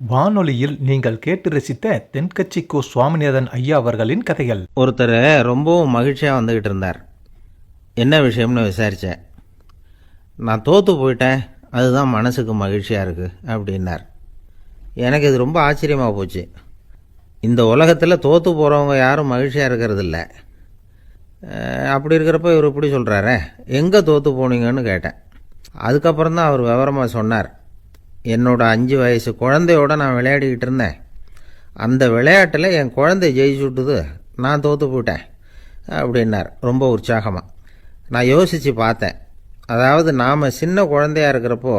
வானொலியில் நீங்கள் கேட்டு ரசித்த தென்கட்சி கோ சுவாமிநாதன் ஐயா அவர்களின் கதைகள். ஒருத்தர் ரொம்பவும் மகிழ்ச்சியாக வந்துக்கிட்டு இருந்தார். என்ன விஷயம்னு விசாரித்தேன். நான் தோற்று போயிட்டேன், அதுதான் மனசுக்கு மகிழ்ச்சியாக இருக்குது அப்படின்னார். எனக்கு இது ரொம்ப ஆச்சரியமாக போச்சு. இந்த உலகத்தில் தோற்று போகிறவங்க யாரும் மகிழ்ச்சியாக இருக்கிறதில்ல. அப்படி இருக்கிறப்ப இவர் இப்படி சொல்கிறாரே, எங்கே தோற்று போனீங்கன்னு கேட்டேன். அதுக்கப்புறம் தான் அவர் விவரமாக சொன்னார். என்னோட 5 வயசு குழந்தையோடு நான் விளையாடிக்கிட்டு இருந்தேன். அந்த விளையாட்டில் என் குழந்தை ஜெயிச்சு விட்டுது, நான் தோற்று போயிட்டேன் அப்படின்னார் ரொம்ப உற்சாகமாக. நான் யோசித்து பார்த்தேன். அதாவது நாம் சின்ன குழந்தையாக இருக்கிறப்போ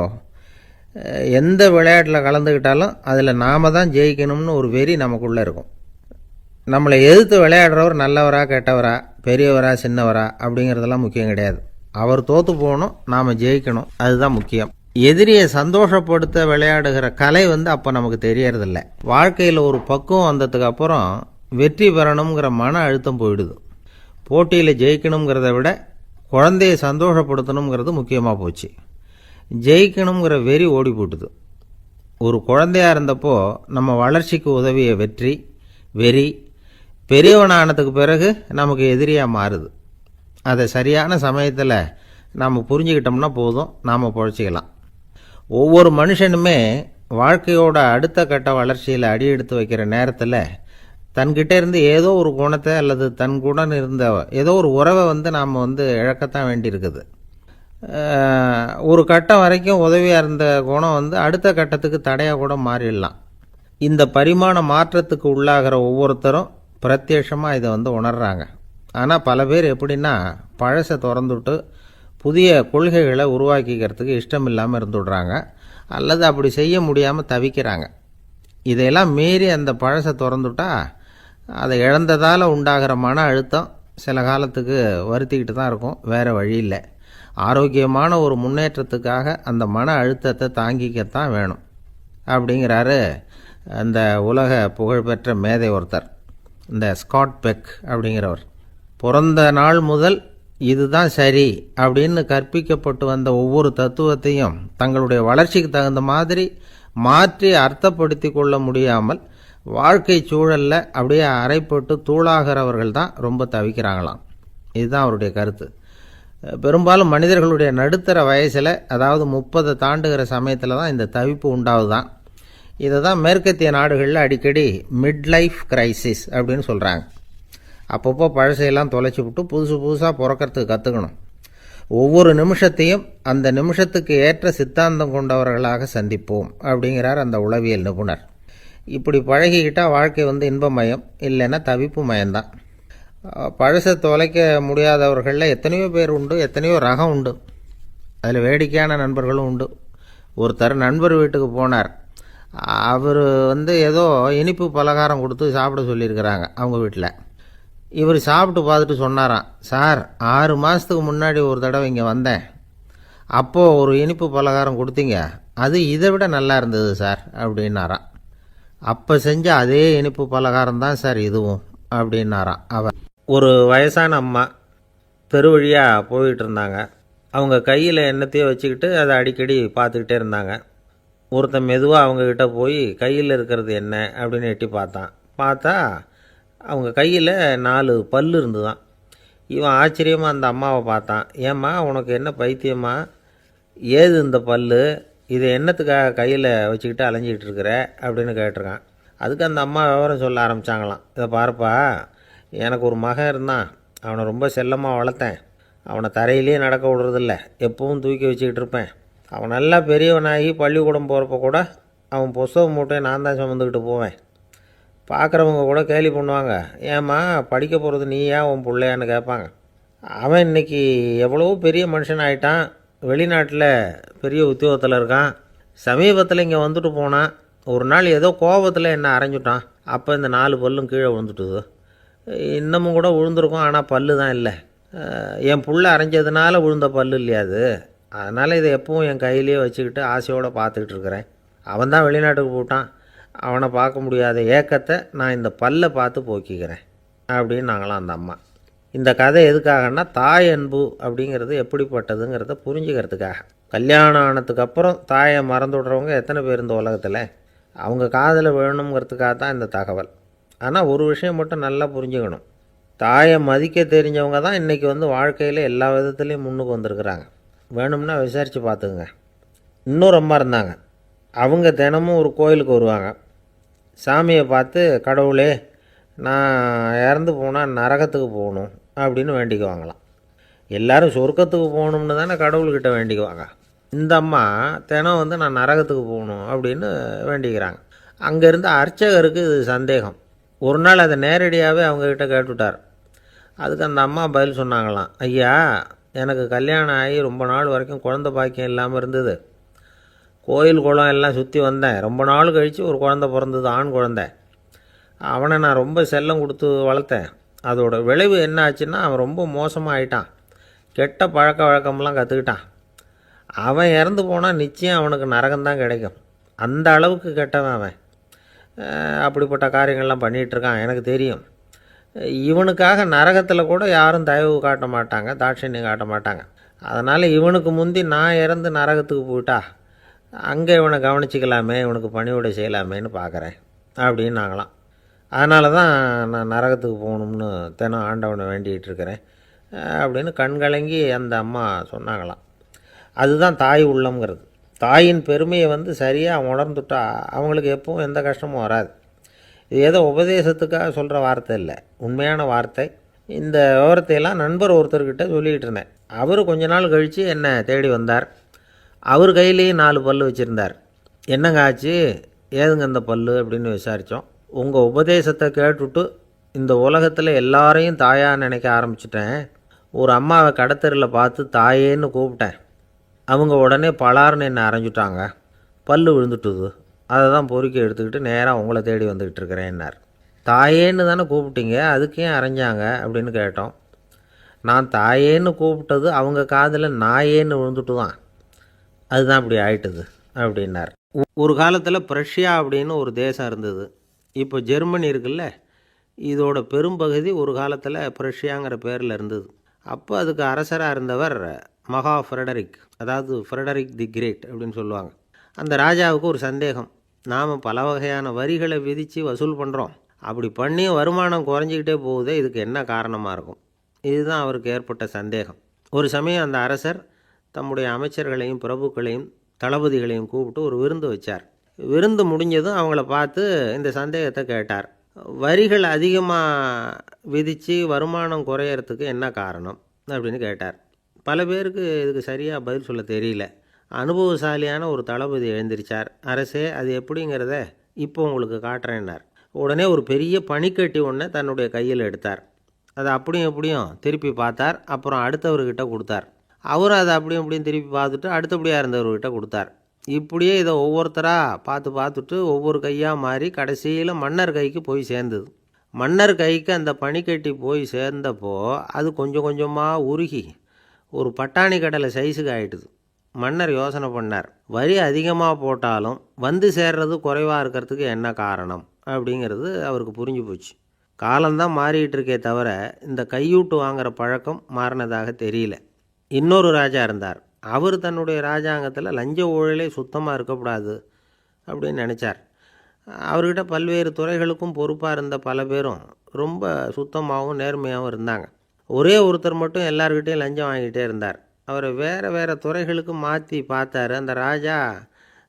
எந்த விளையாட்டில் கலந்துக்கிட்டாலும் அதில் நாம் தான் ஜெயிக்கணும்னு ஒரு வெறி நமக்குள்ளே இருக்கும். நம்மளை எதிர்த்து விளையாடுறவர் நல்லவரா கெட்டவரா, பெரியவரா சின்னவரா அப்படிங்கிறதெல்லாம் முக்கியம் கிடையாது. அவர் தோற்று போகணும், நாம் ஜெயிக்கணும், அதுதான் முக்கியம். எதிரியை சந்தோஷப்படுத்த விளையாடுகிற கலை அப்போ நமக்கு தெரியறதில்ல. வாழ்க்கையில் ஒரு பக்குவம் வந்ததுக்கு அப்புறம் வெற்றி பெறணுங்கிற மன அழுத்தம் போயிடுது. போட்டியில் ஜெயிக்கணுங்கிறத விட குழந்தையை சந்தோஷப்படுத்தணுங்கிறது முக்கியமாக போச்சு. ஜெயிக்கணுங்கிற வெறி ஓடி போட்டுது. ஒரு குழந்தையாக இருந்தப்போ நம்ம வளர்ச்சிக்கு உதவிய வெறி பெரியவனானதுக்கு பிறகு நமக்கு எதிரியாக மாறுது. அதை சரியான சமயத்தில் நாம் புரிஞ்சுக்கிட்டோம்னா போதும், நாம் பொழைச்சிக்கலாம். ஒவ்வொரு மனுஷனுமே வாழ்க்கையோட அடுத்த கட்ட வளர்ச்சியில் அடி எடுத்து வைக்கிற நேரத்தில் தன்கிட்ட இருந்து ஏதோ ஒரு குணத்தை அல்லது தன் குணம் இருந்த ஏதோ ஒரு உறவை நாம் இழக்கத்தான் வேண்டியிருக்குது. ஒரு கட்டம் வரைக்கும் உதவியாக இருந்த குணம் அடுத்த கட்டத்துக்கு தடையாக கூட மாறிடலாம். இந்த பரிமாண மாற்றத்துக்கு உள்ளாகிற ஒவ்வொருத்தரும் பிரத்யட்சமாக இதை உணர்றாங்க. ஆனால் பல பேர் எப்படின்னா பழசை திறந்துவிட்டு புதிய கொள்கைகளை உருவாக்கிக்கிறதுக்கு இஷ்டம் இல்லாமல் இருந்துடுறாங்க, அல்லது அப்படி செய்ய முடியாமல் தவிக்கிறாங்க. இதையெல்லாம் மீறி அந்த பழசை திறந்துட்டா அதை இழந்ததால் உண்டாகிற மன அழுத்தம் சில காலத்துக்கு வருத்திக்கிட்டு தான் இருக்கும், வேறு வழி இல்லை. ஆரோக்கியமான ஒரு முன்னேற்றத்துக்காக அந்த மன அழுத்தத்தை தாங்கிக்கத்தான் வேணும் அப்படிங்கிறாரு அந்த உலக புகழ்பெற்ற மேதை ஒருத்தர், இந்த ஸ்காட் பெக் அப்படிங்கிறவர். பிறந்த நாள் முதல் இதுதான் சரி அப்படின்னு கற்பிக்கப்பட்டு வந்த ஒவ்வொரு தத்துவத்தையும் தங்களுடைய வளர்ச்சிக்கு தகுந்த மாதிரி மாற்றி அர்த்தப்படுத்தி கொள்ள முடியாமல் வாழ்க்கை சூழலில் அப்படியே அரைப்பட்டு தூளாகிறவர்கள் தான் ரொம்ப தவிக்கிறாங்களாம். இதுதான் அவருடைய கருத்து. பெரும்பாலும் மனிதர்களுடைய நடுத்தர வயசில், அதாவது 30 தாண்டுகிற சமயத்தில் தான் இந்த தவிப்பு உண்டாகுதான். இதை தான் மேற்கத்திய நாடுகளில் அடிக்கடி மிட் லைஃப் கிரைசிஸ் அப்படின்னு சொல்கிறாங்க. அப்பப்போ பழசையெல்லாம் தொலைச்சி விட்டு புதுசாக பிறக்கிறதுக்கு கற்றுக்கணும். ஒவ்வொரு நிமிஷத்தையும் அந்த நிமிஷத்துக்கு ஏற்ற சித்தாந்தம் கொண்டவர்களாக சந்திப்போம் அப்படிங்கிறார் அந்த உளவியல் நிபுணர். இப்படி பழகிக்கிட்டால் வாழ்க்கை இன்பமயம், இல்லைன்னா தவிப்பு மயம்தான். பழசை தொலைக்க முடியாதவர்களில் எத்தனையோ பேர் உண்டு, எத்தனையோ ரகம் உண்டு. அதில் வேடிக்கையான நண்பர்களும் உண்டு. ஒருத்தர் நண்பர் வீட்டுக்கு போனார். அவர் ஏதோ இனிப்பு பலகாரம் கொடுத்து சாப்பிட சொல்லியிருக்கிறாங்க அவங்க வீட்டில். இவர் சாப்பிட்டு பார்த்துட்டு சொன்னாராம், சார் 6 மாதத்துக்கு முன்னாடி ஒரு தடவை இங்கே வந்தேன், அப்போது ஒரு இனிப்பு பலகாரம் கொடுத்தீங்க, அது இதை விட நல்லா இருந்தது சார் அப்படின்னாராம். அப்போ செஞ்ச அதே இனிப்பு பலகாரம் தான் சார் இதுவும் அப்படின்னாராம் அவர். ஒரு வயசான அம்மா தெரு வழியாக போயிட்டு இருந்தாங்க. அவங்க கையில் எண்ணத்தையோ வச்சுக்கிட்டு அதை அடிக்கடி பார்த்துக்கிட்டே இருந்தாங்க. ஒருத்தன் மெதுவாக அவங்கக்கிட்ட போய் கையில் இருக்கிறது என்ன அப்படின்னு எட்டி பார்த்தா அவங்க கையில் 4 பல் இருந்துதான். இவன் ஆச்சரியமாக அந்த அம்மாவை பார்த்தான். ஏம்மா, உனக்கு என்ன பைத்தியமா, ஏது இந்த பல், இதை என்னத்துக்காக கையில் வச்சுக்கிட்டு அலைஞ்சிக்கிட்டு இருக்கிற அப்படின்னு கேட்டிருக்கான். அதுக்கு அந்த அம்மா விவரம் சொல்ல ஆரம்பித்தாங்களாம். இதை பாருப்பா, எனக்கு ஒரு மகன் இருந்தான், அவனை ரொம்ப செல்லமாக வளர்த்தேன். அவனை தரையிலே நடக்க விடுறதில்ல, எப்பவும் தூக்கி வச்சுக்கிட்டு இருப்பேன். அவன் நல்லா பெரியவனாகி பள்ளிக்கூடம் போகிறப்ப கூட அவன் புஸ்தக மூட்டையை நான் தான் சுமந்துக்கிட்டு போவேன். பார்க்குறவங்க கூட கேலி பண்ணுவாங்க, ஏம்மா படிக்க போகிறது நீயா உன் பிள்ளையான்னு கேட்பாங்க. அவன் இன்றைக்கி எவ்வளவோ பெரிய மனுஷன் ஆகிட்டான், வெளிநாட்டில் பெரிய உத்தியோகத்தில் இருக்கான். சமீபத்தில் இங்கே வந்துட்டு போனான். ஒரு நாள் ஏதோ கோபத்தில் என்னை அரைஞ்சுட்டான். அப்போ இந்த 4 பல்லும் கீழே விழுந்துட்டுது. இன்னமும் கூட விழுந்திருக்கும், ஆனால் பல்லு தான் இல்லை. என் புள்ள அரைஞ்சதுனால விழுந்த பல்லு இல்லையா அது, அதனால் இதை எப்பவும் என் கையிலேயே வச்சுக்கிட்டு ஆசையோடு பார்த்துக்கிட்டு இருக்கிறேன். அவன் தான் வெளிநாட்டுக்கு போட்டான், அவனை பார்க்க முடியாத ஏக்கத்தை நான் இந்த பல்லை பார்த்து போக்கிக்கிறேன் அப்படின்னு நாங்களாம் அந்த அம்மா. இந்த கதை எதுக்காகன்னா, தாய் அன்பு அப்படிங்கிறது எப்படிப்பட்டதுங்கிறத புரிஞ்சுக்கிறதுக்காக. கல்யாணம் ஆனதுக்கப்புறம் தாயை மறந்து விடுறவங்க எத்தனை பேர் இந்த உலகத்தில்? அவங்க காதில் விழணுங்கிறதுக்காக தான் இந்த தகவல். ஆனால் ஒரு விஷயம் மட்டும் நல்லா புரிஞ்சுக்கணும். தாயை மதிக்க தெரிஞ்சவங்க தான் இன்றைக்கி வந்து வாழ்க்கையில் எல்லா விதத்துலேயும் முன்னுக்கு வந்திருக்கிறாங்க. வேணும்னா விசாரித்து பார்த்துக்குங்க. இன்னொரு அம்மா இருந்தாங்க. அவங்க தினமும் ஒரு கோயிலுக்கு வருவாங்க. சாமியை பார்த்து, கடவுளே நான் இறந்து போனால் நரகத்துக்கு போகணும் அப்படின்னு வேண்டிக்குவாங்களாம். எல்லோரும் சொர்க்கத்துக்கு போகணும்னு தானே கடவுள்கிட்ட வேண்டிக்குவாங்க. இந்த அம்மா தினம் வந்து நான் நரகத்துக்கு போகணும் அப்படின்னு வேண்டிக்கிறாங்க. அங்கேருந்து அர்ச்சகருக்கு இது சந்தேகம். ஒரு நாள் அதை நேரடியாகவே அவங்கக்கிட்ட கேட்டுவிட்டார். அதுக்கு அந்த அம்மா பதில் சொன்னாங்களாம், ஐயா, எனக்கு கல்யாணம் ஆகி ரொம்ப நாள் வரைக்கும் குழந்த பாக்கியம் இல்லாமல் இருந்தது. கோயில் குளம் எல்லாம் சுற்றி வந்தேன். ரொம்ப நாள் கழித்து ஒரு குழந்த பிறந்தது, ஆண் குழந்தை. அவனை நான் ரொம்ப செல்லம் கொடுத்து வளர்த்தேன். அதோட விளைவு என்ன ஆச்சுன்னா, அவன் ரொம்ப மோசமாக ஆயிட்டான். கெட்ட பழக்க வழக்கம்லாம் கற்றுக்கிட்டான். அவன் இறந்து போனால் நிச்சயம் அவனுக்கு நரகம்தான் கிடைக்கும். அந்த அளவுக்கு கெட்டவன் அவன். அப்படிப்பட்ட காரியங்கள்லாம் பண்ணிகிட்ருக்கான், எனக்கு தெரியும். இவனுக்காக நரகத்தில் கூட யாரும் தயவு காட்ட மாட்டாங்க, தாட்சண்யம் காட்ட மாட்டாங்க. அதனால் இவனுக்கு முந்தி நான் இறந்து நரகத்துக்கு போயிட்டா அங்கே இவனை கவனிச்சிக்கலாமே, இவனுக்கு பணிவிடை செய்யலாமேன்னு பார்க்குறேன் அப்படின்னு நாங்களாம். அதனால தான் நான் நரகத்துக்கு போகணும்னு தினம் ஆண்டவனை வேண்டிகிட்டு இருக்கிறேன் அப்படின்னு கண்கலங்கி அந்த அம்மா சொன்னாங்களாம். அதுதான் தாய் உள்ளம்ங்கிறது. தாயின் பெருமையை வந்து சரியாக உணர்ந்துட்டா அவங்களுக்கு எப்பவும் எந்த கஷ்டமும் வராது. இது ஏதோ உபதேசத்துக்காக சொல்கிற வார்த்தை இல்லை, உண்மையான வார்த்தை. இந்த விவரத்தையெல்லாம் நண்பர் ஒருத்தர்கிட்ட சொல்லிக்கிட்டு இருந்தேன். அவர் கொஞ்ச நாள் கழித்து என்னை தேடி வந்தார். அவர் கையிலேயே 4 பல் வச்சுருந்தார். என்னங்க ஆச்சு, ஏதுங்க இந்த பல் அப்படின்னு விசாரித்தோம். உங்கள் உபதேசத்தை கேட்டுவிட்டு இந்த உலகத்தில் எல்லாரையும் தாயாக நினைக்க ஆரம்பிச்சிட்டேன். ஒரு அம்மாவை கடத்தரில் பார்த்து தாயேன்னு கூப்பிட்டேன். அவங்க உடனே பலார்னு என்னை அரைஞ்சிட்டாங்க. பல் விழுந்துட்டுது. அதை தான் பொறுக்கி எடுத்துக்கிட்டு நேராக உங்களை தேடி வந்துக்கிட்டு இருக்கிறேன்னார். தாயேன்னு தானே கூப்பிட்டீங்க, அதுக்கு ஏன் அரைஞ்சாங்க அப்படின்னு கேட்டோம். நான் தாயேன்னு கூப்பிட்டது அவங்க காதில் நாயேன்னு விழுந்துட்டு தான், அதுதான் அப்படி ஆயிட்டுது அப்படின்னார். ஒரு காலத்தில் பிரஷ்யா அப்படின்னு ஒரு தேசம் இருந்தது. இப்போ ஜெர்மனி இருக்குல்ல, இதோட பெரும்பகுதி ஒரு காலத்தில் பிரஷ்யாங்கிற பேரில் இருந்தது. அப்போ அதுக்கு அரசராக இருந்தவர் மகா ஃப்ரெடரிக், அதாவது ஃப்ரெடரிக் தி கிரேட் அப்படின்னு சொல்லுவாங்க. அந்த ராஜாவுக்கு ஒரு சந்தேகம். நாம் பல வகையான வரிகளை விதித்து வசூல் பண்ணுறோம், அப்படி பண்ணி வருமானம் குறைஞ்சிக்கிட்டே போகுதே, இதுக்கு என்ன காரணமாக இருக்கும்? இதுதான் அவருக்கு ஏற்பட்ட சந்தேகம். ஒரு சமயம் அந்த அரசர் தம்முடைய அமைச்சர்களையும் பிரபுக்களையும் தளபதிகளையும் கூப்பிட்டு ஒரு விருந்து வச்சார். விருந்து முடிஞ்சதும் அவங்கள பார்த்து இந்த சந்தேகத்தை கேட்டார். வரிகள் அதிகமாக விதித்து வருமானம் குறையறதுக்கு என்ன காரணம் அப்படின்னு கேட்டார். பல பேருக்கு இதுக்கு சரியாக பதில் சொல்ல தெரியல. அனுபவசாலியான ஒரு தளபதி எழுந்திரிச்சார். அரசே, அது எப்படிங்கிறத இப்போ உங்களுக்கு காட்டுறேன்னார். உடனே ஒரு பெரிய பனிக்கட்டி ஒன்றை தன்னுடைய கையில் எடுத்தார். அதை அப்படியும் எப்படியும் திருப்பி பார்த்தார். அப்புறம் அடுத்தவர்கிட்ட கொடுத்தார். அவரும் அதை அப்படியும் இப்படியும் திருப்பி பார்த்துட்டு அடுத்தபடியாக இருந்தவர்கிட்ட கொடுத்தார். இப்படியே இதை ஒவ்வொருத்தராக பார்த்துட்டு ஒவ்வொரு கையாக மாறி கடைசியில் மன்னர் கைக்கு போய் சேர்ந்தது. மன்னர் கைக்கு அந்த பனிக்கட்டி போய் சேர்ந்தப்போ அது கொஞ்சம் கொஞ்சமாக உருகி ஒரு பட்டாணி கடலை சைஸுக்கு ஆகிட்டுது. மன்னர் யோசனை பண்ணார், வரி அதிகமாக போட்டாலும் வந்து சேர்றது குறைவாக இருக்கிறதுக்கு என்ன காரணம் அப்படிங்கிறது அவருக்கு புரிஞ்சு போச்சு. காலம்தான் மாறிக்கிட்டு இருக்கே தவிர இந்த கையூட்டு வாங்குகிற பழக்கம் மாறினதாக தெரியல. இன்னொரு ராஜா இருந்தார். அவர் தன்னுடைய ராஜாங்கத்தில் லஞ்ச ஊழலே சுத்தமாக இருக்கக்கூடாது அப்படின்னு நினச்சார். அவர்கிட்ட பல்வேறு துறைகளுக்கும் பொறுப்பாக இருந்த பல பேரும் ரொம்ப சுத்தமாகவும் நேர்மையாகவும் இருந்தாங்க. ஒரே ஒருத்தர் மட்டும் எல்லார்கிட்டையும் லஞ்சம் வாங்கிட்டே இருந்தார். அவரை வேறு வேறு துறைகளுக்கு மாற்றி பார்த்தாரு. அந்த ராஜா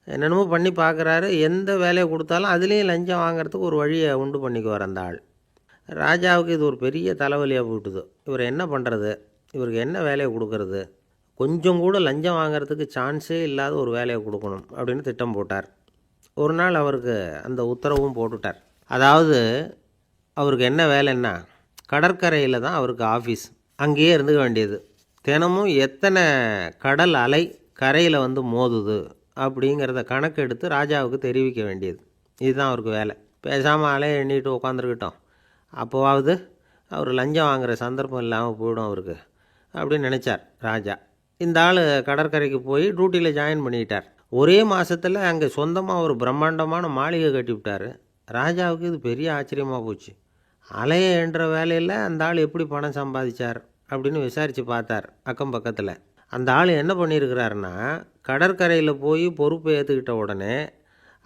என்னென்னமோ பண்ணி பார்க்குறாரு. எந்த வேலையை கொடுத்தாலும் அதுலேயும் லஞ்சம் வாங்கிறதுக்கு ஒரு வழியை உண்டு பண்ணிக்குவார் அந்த ஆள். ராஜாவுக்கு இது ஒரு பெரிய தலைவலியாக போட்டுது. இவர் என்ன பண்ணுறது, இவருக்கு என்ன வேலையை கொடுக்கறது, கொஞ்சம் கூட லஞ்சம் வாங்கிறதுக்கு சான்ஸே இல்லாத ஒரு வேலையை கொடுக்கணும் அப்படின்னு திட்டம் போட்டார். ஒரு நாள் அவருக்கு அந்த உத்தரவும் போட்டுட்டார். அதாவது அவருக்கு என்ன வேலைன்னா, கடற்கரையில் தான் அவருக்கு ஆஃபீஸ். அங்கேயே இருந்துக்க வேண்டியது. தினமும் எத்தனை கடல் அலை கரையில் வந்து மோதுது அப்படிங்கிறத கணக்கெடுத்து ராஜாவுக்கு தெரிவிக்க வேண்டியது. இதுதான் அவருக்கு வேலை. பேசாமல் அலையை எண்ணிட்டு உட்காந்துருக்கிட்டோம், அப்போவாவது அவர் லஞ்சம் வாங்குகிற சந்தர்ப்பம் இல்லாமல் போயிடும் அவருக்கு அப்படின்னு நினச்சார் ராஜா. இந்த ஆள் கடற்கரைக்கு போய் டியூட்டியில் ஜாயின் பண்ணிக்கிட்டார். ஒரே மாதத்தில் அங்கே சொந்தமாக ஒரு பிரம்மாண்டமான மாளிகை கட்டிவிட்டார். ராஜாவுக்கு இது பெரிய ஆச்சரியமாக போச்சு. அலையை என்ற வேலையில் அந்த ஆள் எப்படி பணம் சம்பாதிச்சார் அப்படின்னு விசாரித்து பார்த்தார் அக்கம் பக்கத்தில். அந்த ஆள் என்ன பண்ணியிருக்கிறாருன்னா, கடற்கரையில் போய் பொறுப்பை ஏற்றுக்கிட்ட உடனே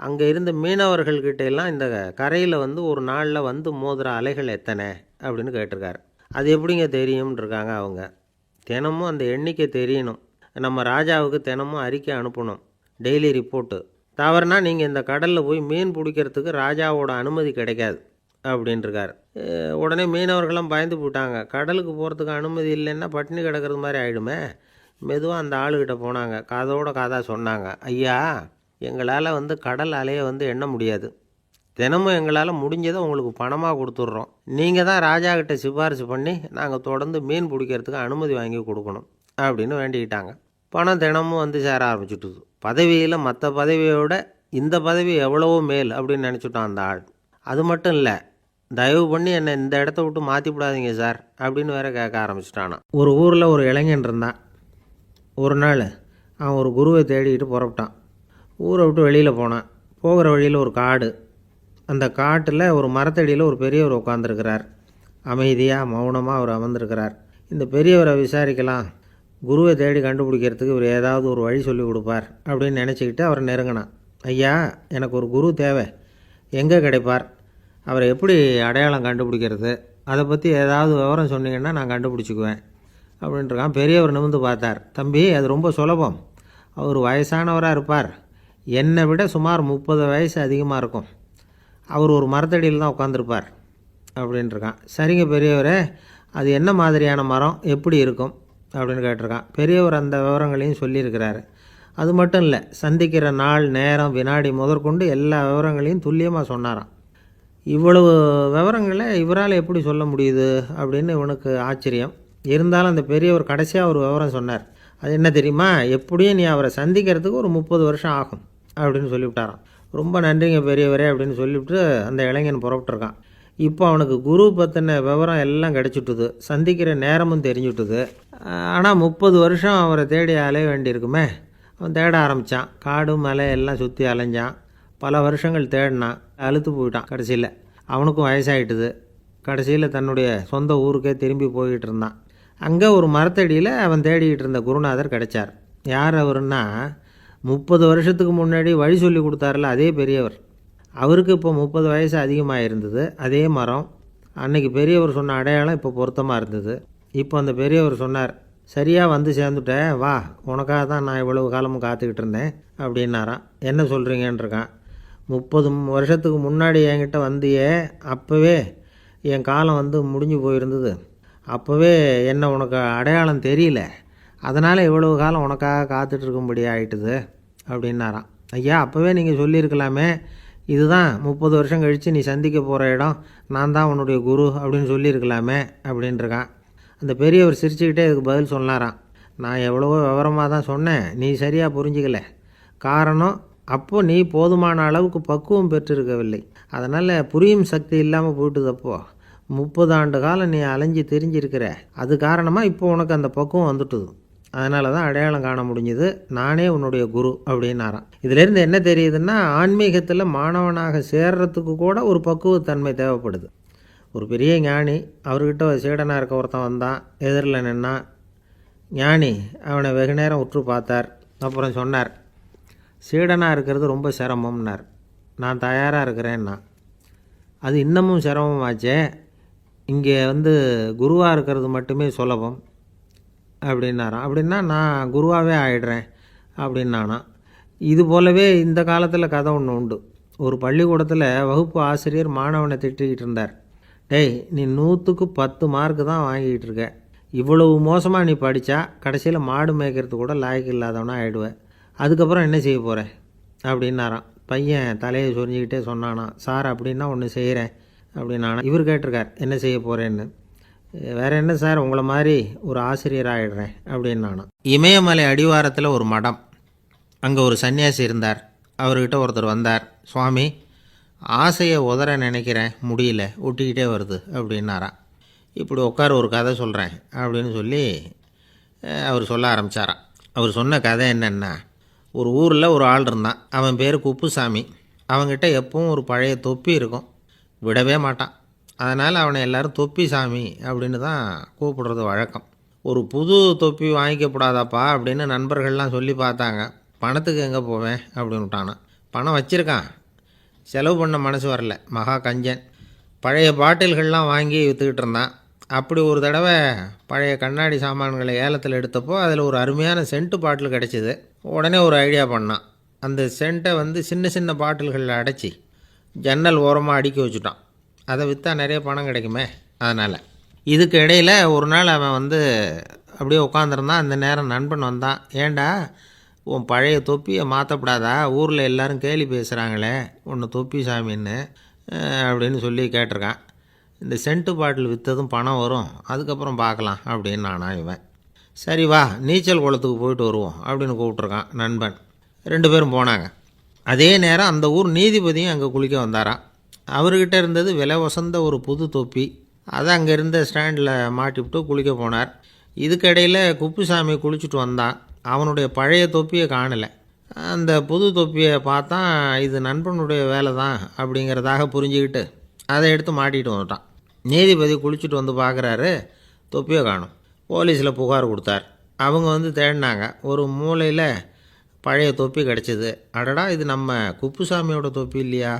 அங்கே இருந்த மீனவர்கள்கிட்ட எல்லாம் இந்த கரையில் வந்து ஒரு நாளில் வந்து மோதுகிற அலைகள் எத்தனை அப்படின்னு கேட்டிருக்காரு. அது எப்படிங்க தெரியும்னு இருக்காங்க அவங்க. தினமும் அந்த எண்ணிக்கை தெரியணும். நம்ம ராஜாவுக்கு தினமும் அறிக்கை அனுப்பணும், டெய்லி ரிப்போர்ட்டு. தவறுனா நீங்கள் இந்த கடலில் போய் மீன் பிடிக்கிறதுக்கு ராஜாவோட அனுமதி கிடைக்காது அப்படின்ட்டுருக்காரு. உடனே மீனவர்கள்லாம் பயந்து போட்டாங்க. கடலுக்கு போகிறதுக்கு அனுமதி இல்லைன்னா பட்டினி கிடக்கிறது மாதிரி ஆகிடுமே. மெதுவாக அந்த ஆளுகிட்ட போனாங்க, காதோட காதாக சொன்னாங்க, ஐயா எங்களால் வந்து கடல் அலையை வந்து எண்ண முடியாது. தினமும் எங்களால் முடிஞ்சதை உங்களுக்கு பணமாக கொடுத்துட்றோம். நீங்கள் தான் ராஜா கிட்ட சிபாரிசு பண்ணி நாங்கள் தொடர்ந்து மீன் பிடிக்கிறதுக்கு அனுமதி வாங்கி கொடுக்கணும் அப்படின்னு வேண்டிக்கிட்டாங்க. பணம் தினமும் வந்து சேர ஆரம்பிச்சுட்டுது. பதவியில் மற்ற பதவியோட இந்த பதவி எவ்வளவோ மேல் அப்படின்னு நினச்சிட்டான் அந்த ஆள். அது மட்டும் இல்லை, தயவு பண்ணி என்னை இந்த இடத்த விட்டு மாற்றிவிடாதீங்க சார் அப்படின்னு வேற கேட்க ஆரம்பிச்சிட்டானான். ஒரு ஊரில் ஒரு இளைஞன் இருந்தான். ஒரு நாள் அவன் ஒரு குருவை தேடிக்கிட்டு புறப்பட்டான். ஊரை விட்டு வெளியில் போனான். போகிற வழியில் ஒரு காடு. அந்த காட்டில் ஒரு மரத்தடியில் ஒரு பெரியவர் உட்காந்துருக்கிறார். அமைதியாக மௌனமாக அவர் அமர்ந்திருக்கிறார். இந்த பெரியவரை விசாரிக்கலாம், குருவை தேடி கண்டுபிடிக்கிறதுக்கு இவர் ஏதாவது ஒரு வழி சொல்லி கொடுப்பார் அப்படின்னு நினச்சிக்கிட்டு அவரை நெருங்கினான். ஐயா, எனக்கு ஒரு குரு தேவை, எங்கே கிடைப்பார், அவரை எப்படி அடையாளம் கண்டுபிடிக்கிறது, அதை பற்றி ஏதாவது விவரம் சொன்னீங்கன்னா நான் கண்டுபிடிச்சிக்குவேன் அப்படின்ட்டுருக்கான். பெரியவர் நிமிர்ந்து பார்த்தார். தம்பி, அது ரொம்ப சுலபம். அவர் வயசானவராக இருப்பார், என்னை விட சுமார் 30 வயசு அதிகமாக இருக்கும். அவர் ஒரு மரத்தடியில் தான் உட்காந்துருப்பார் அப்படின்ட்டுருக்கான். சரிங்க பெரியவரே, அது என்ன மாதிரியான மரம், எப்படி இருக்கும் அப்படின்னு கேட்டிருக்கான். பெரியவர் அந்த விவரங்களையும் சொல்லியிருக்கிறாரு. அது மட்டும் இல்லை, சந்திக்கிற நாள், நேரம், வினாடி முதற்கொண்டு எல்லா விவரங்களையும் துல்லியமாக சொன்னாராம். இவ்வளவு விவரங்களை இவரால் எப்படி சொல்ல முடியுது அப்படின்னு இவனுக்கு ஆச்சரியம். இருந்தாலும் அந்த பெரியவர் கடைசியாக ஒரு விவரம் சொன்னார். அது என்ன தெரியுமா, எப்படியும் நீ அவரை சந்திக்கிறதுக்கு ஒரு 30 வருஷம் ஆகும் அப்படின்னு சொல்லிவிட்டாராம். ரொம்ப நன்றிங்க பெரியவரே அப்படின்னு சொல்லிவிட்டு அந்த இளைஞன் புறப்பட்டுருக்கான். இப்போ அவனுக்கு குரு பற்றின விவரம் எல்லாம் கிடச்சிட்டுது, சந்திக்கிற நேரமும் தெரிஞ்சுட்டுது. ஆனால் 30 வருஷம் அவரை தேடி அலைய வேண்டியிருக்குமே. அவன் தேட ஆரம்பித்தான். காடு மலை எல்லாம் சுற்றி அலைஞ்சான். பல வருஷங்கள் தேடினான், அழுத்து போயிட்டான். கடைசியில் அவனுக்கும் வயசாகிட்டுது. கடைசியில் தன்னுடைய சொந்த ஊருக்கே திரும்பி போய்கிட்டு இருந்தான். அங்கே ஒரு மரத்தடியில் அவன் தேடிக்கிட்டு இருந்த குருநாதர் கிடைச்சார். யார் அவருன்னா, 30 வருஷத்துக்கு முன்னாடி வழி சொல்லி கொடுத்தாருல அதே பெரியவர். அவருக்கு இப்போ 30 வயசு அதிகமாக இருந்தது. அதே மரம், அன்னைக்கு பெரியவர் சொன்ன அடையாளம் இப்போ பொருத்தமாக இருந்தது. இப்போ அந்த பெரியவர் சொன்னார், சரியாக வந்து சேர்ந்துட்டேன், வா, உனக்காக தான் நான் இவ்வளவு காலமும் காத்துக்கிட்டு இருந்தேன் அப்படின்னாராம். என்ன சொல்கிறீங்கன்றிருக்கான். 30 வருஷத்துக்கு முன்னாடி என்கிட்ட வந்தியே, அப்போவே என் காலம் வந்து முடிஞ்சு போயிருந்தது. அப்போவே என்ன உனக்கு அடையாளம் தெரியல, அதனால் இவ்வளவு காலம் உனக்காக காத்துட்ருக்கும்படி ஆகிட்டுது அப்படின்னாராம். ஐயா, அப்போவே நீங்கள் சொல்லியிருக்கலாமே, இதுதான் 30 வருஷம் கழித்து நீ சந்திக்க போகிற இடம், நான் தான் உன்னுடைய குரு அப்படின்னு சொல்லியிருக்கலாமே அப்படின்ட்டுருக்கான். அந்த பெரியவர் சிரிச்சுக்கிட்டே இதுக்கு பதில் சொன்னாராம். நான் எவ்வளவோ விவரமாக தான் சொன்னேன், நீ சரியாக புரிஞ்சிக்கல. காரணம், அப்போ நீ போதுமான அளவுக்கு பக்குவம் பெற்றிருக்கவில்லை. அதனால் புரியும் சக்தி இல்லாமல் போயிட்டுதப்போ 30 ஆண்டு காலம் நீ அலைஞ்சி தெரிஞ்சிருக்கிற. அது காரணமாக இப்போ உனக்கு அந்த பக்குவம் வந்துட்டுது. அதனால தான் அடையாளம் காண முடிஞ்சுது, நானே உன்னுடைய குரு அப்படின்னாராம். இதிலேருந்து என்ன தெரியுதுன்னா, ஆன்மீகத்தில் மாணவனாக சேர்றதுக்கு கூட ஒரு பக்குவத்தன்மை தேவைப்படுது. ஒரு பெரிய ஞானி, அவர்கிட்ட சீடனாக இருக்க ஒருத்தன் வந்தான், எதிரில் நின்னான். ஞானி அவனை வெகு நேரம் உற்று பார்த்தார். அப்புறம் சொன்னார், சீடனாக இருக்கிறது ரொம்ப சிரமம்னார். நான் தயாராக இருக்கிறேன்னா. அது இன்னமும் சிரமமாச்சே, இங்கே வந்து குருவாக இருக்கிறது மட்டுமே சுலபம் அப்படின்னாராம். அப்படின்னா நான் குருவாகவே ஆகிடுறேன் அப்படின்னானா. இது போலவே இந்த காலத்தில் கதை ஒன்று உண்டு. ஒரு பள்ளிக்கூடத்தில் வகுப்பு ஆசிரியர் மாணவனை திட்டிக்கிட்டு இருந்தார். டேய், நீ 100க்கு 10 மார்க்கு தான் வாங்கிக்கிட்டு இருக்க. இவ்வளவு மோசமாக நீ படித்தா கடைசியில் மாடு மேய்க்கிறது கூட லாய்க்கு இல்லாதவனா ஆகிடுவேன். அதுக்கப்புறம் என்ன செய்ய போகிறேன் அப்படின்னாராம். பையன் தலையை சொரிஞ்சிக்கிட்டே சொன்னானா, சார் அப்படின்னா ஒன்று செய்கிறேன் அப்படின்னானா. இவர் கேட்டிருக்கார், என்ன செய்ய போகிறேன்னு. வேறு என்ன சார், உங்களை மாதிரி ஒரு ஆசிரியர் ஆகிடுறேன் அப்படின்னானா. இமயமலை அடிவாரத்தில் ஒரு மடம். அங்கே ஒரு சன்னியாசி இருந்தார். அவர்கிட்ட ஒருத்தர் வந்தார். சுவாமி, ஆசையை உதற நினைக்கிறேன், முடியல, ஒட்டிக்கிட்டே வருது அப்படின்னாராம். இப்படி உட்கார, ஒரு கதை சொல்கிறேன் அப்படின்னு சொல்லி அவர் சொல்ல ஆரம்பித்தாராம். அவர் சொன்ன கதை என்னென்னா, ஒரு ஊரில் ஒரு ஆள் இருந்தான். அவன் பேர் குப்புசாமி. அவங்ககிட்ட எப்பவும் ஒரு பழைய தொப்பி இருக்கும், விடவே மாட்டான். அதனால் அவனை எல்லோரும் தொப்பி சாமி அப்படின்னு தான் கூப்பிடுறது வழக்கம். ஒரு புது தொப்பி வாங்கிக்கப்படாதாப்பா அப்படின்னு நண்பர்கள்லாம் சொல்லி பார்த்தாங்க. பணத்துக்கு எங்கே போவேன் அப்படின்னு விட்டானான். பணம் வச்சுருக்கான், செலவு பண்ண மனசு வரல. மகா கஞ்சன். பழைய பாட்டில்கள்லாம் வாங்கி விற்றுக்கிட்டு இருந்தான். அப்படி ஒரு தடவை பழைய கண்ணாடி சாமான்களை ஏலத்தில் எடுத்தப்போ அதில் ஒரு அருமையான சென்ட்டு பாட்டில் கிடச்சிது. உடனே ஒரு ஐடியா பண்ணான். அந்த சென்ட்டை வந்து சின்ன சின்ன பாட்டில்களில் அடைச்சி ஜன்னல் ஓரமாக அடுக்கி வச்சுட்டான். அதை விற்றா நிறைய பணம் கிடைக்குமே, அதனால். இதுக்கு இடையில் ஒரு நாள் அவன் வந்து அப்படியே உட்காந்துருந்தான். அந்த நேரம் நண்பன் வந்தான். ஏண்டா, உன் பழைய தொப்பியை மாற்றப்படாதா? ஊரில் எல்லோரும் கேலி பேசுகிறாங்களே உன்னை தொப்பி சாமின்னு அப்படின்னு சொல்லி கேட்டிருக்கான். இந்த சென்ட்டு பாட்டில் விற்றதும் பணம் வரும், அதுக்கப்புறம் பார்க்கலாம் அப்படின்னு நானா இவன். சரி வா, நீச்சல் குளத்துக்கு போயிட்டு வருவோம் அப்படின்னு கூப்பிட்ருக்கான் நண்பன். 2 பேரும் போனாங்க. அதே நேரம் அந்த ஊர் நீதிபதியும் அங்கே குளிக்க வந்தாராம். அவர்கிட்ட இருந்தது விலை வசந்த ஒரு புது தொப்பி. அதை அங்கே இருந்த ஸ்டாண்டில் மாட்டிவிட்டு குளிக்க போனார். இதுக்கிடையில் குப்புசாமி குளிச்சுட்டு வந்தான். அவனுடைய பழைய தொப்பியை காணலை. அந்த புது தொப்பியை பார்த்தா இது நண்பனுடைய வேலை தான் அப்படிங்கிறதாக புரிஞ்சுக்கிட்டு அதை எடுத்து மாட்டிகிட்டு வந்துட்டான். நீதிபதி குளிச்சுட்டு வந்து பார்க்குறாரு, தொப்பியை காணும். போலீஸில் புகார் கொடுத்தார். அவங்க வந்து தேடினாங்க. ஒரு மூலையில் பழைய தொப்பி கிடச்சிது. அடடா, இது நம்ம குப்புசாமியோட தொப்பி இல்லையா